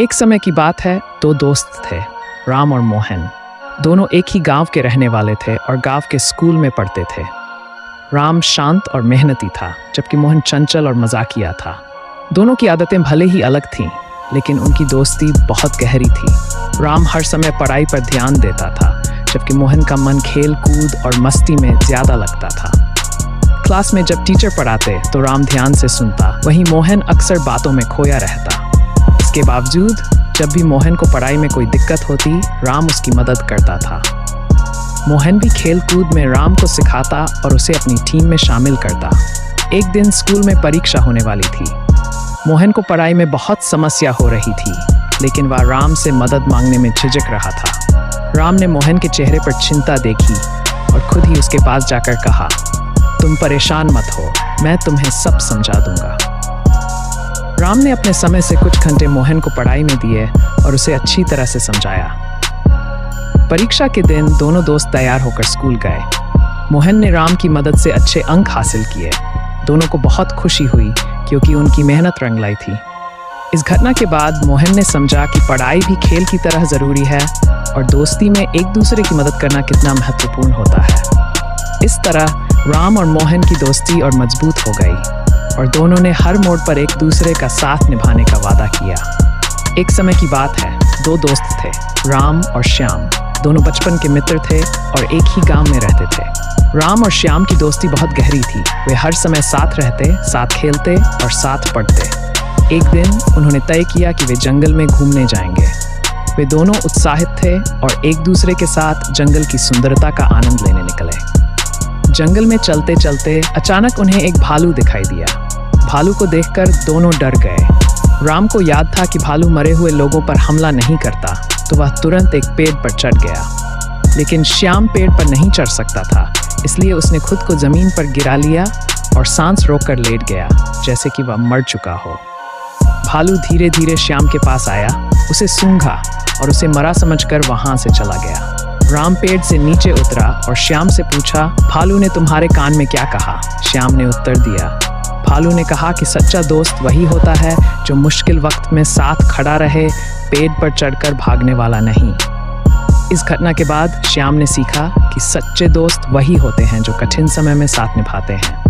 एक समय की बात है, दो दोस्त थे, राम और मोहन। दोनों एक ही गांव के रहने वाले थे और गांव के स्कूल में पढ़ते थे। राम शांत और मेहनती था, जबकि मोहन चंचल और मजाकिया था। दोनों की आदतें भले ही अलग थीं, लेकिन उनकी दोस्ती बहुत गहरी थी। राम हर समय पढ़ाई पर ध्यान देता था, जबकि मोहन का मन खेल कूद और मस्ती में ज़्यादा लगता था। क्लास में जब टीचर पढ़ाते तो राम ध्यान से सुनता, वहीं मोहन अक्सर बातों में खोया रहता। इसके बावजूद जब भी मोहन को पढ़ाई में कोई दिक्कत होती, राम उसकी मदद करता था। मोहन भी खेल कूद में राम को सिखाता और उसे अपनी टीम में शामिल करता। एक दिन स्कूल में परीक्षा होने वाली थी। मोहन को पढ़ाई में बहुत समस्या हो रही थी, लेकिन वह राम से मदद मांगने में झिझक रहा था। राम ने मोहन के चेहरे पर चिंता देखी और खुद ही उसके पास जाकर कहा, तुम परेशान मत हो, मैं तुम्हें सब समझा दूंगा। राम ने अपने समय से कुछ घंटे मोहन को पढ़ाई में दिए और उसे अच्छी तरह से समझाया। परीक्षा के दिन दोनों दोस्त तैयार होकर स्कूल गए। मोहन ने राम की मदद से अच्छे अंक हासिल किए। दोनों को बहुत खुशी हुई, क्योंकि उनकी मेहनत रंग लाई थी। इस घटना के बाद मोहन ने समझा कि पढ़ाई भी खेल की तरह ज़रूरी है और दोस्ती में एक दूसरे की मदद करना कितना महत्वपूर्ण होता है। इस तरह राम और मोहन की दोस्ती और मजबूत हो गई और दोनों ने हर मोड़ पर एक दूसरे का साथ निभाने का वादा किया। एक समय की बात है, दो दोस्त थे, राम और श्याम। दोनों बचपन के मित्र थे और एक ही गांव में रहते थे। राम और श्याम की दोस्ती बहुत गहरी थी। वे हर समय साथ रहते, साथ खेलते और साथ पढ़ते। एक दिन उन्होंने तय किया कि वे जंगल में घूमने जाएंगे। वे दोनों उत्साहित थे और एक दूसरे के साथ जंगल की सुंदरता का आनंद लेने निकले। जंगल में चलते चलते अचानक उन्हें एक भालू दिखाई दिया। भालू को देखकर दोनों डर गए। राम को याद था कि भालू मरे हुए लोगों पर हमला नहीं करता, तो वह तुरंत एक पेड़ पर चढ़ गया। लेकिन श्याम पेड़ पर नहीं चढ़ सकता था, इसलिए उसने खुद को जमीन पर गिरा लिया और सांस रोककर लेट गया, जैसे कि वह मर चुका हो। भालू धीरे धीरे श्याम के पास आया, उसे सूंघा और उसे मरा समझकर वहां से चला गया। राम पेड़ से नीचे उतरा और श्याम से पूछा, भालू ने तुम्हारे कान में क्या कहा? श्याम ने उत्तर दिया, भालू ने कहा कि सच्चा दोस्त वही होता है जो मुश्किल वक्त में साथ खड़ा रहे, पेड़ पर चढ़कर भागने वाला नहीं। इस घटना के बाद श्याम ने सीखा कि सच्चे दोस्त वही होते हैं जो कठिन समय में साथ निभाते हैं।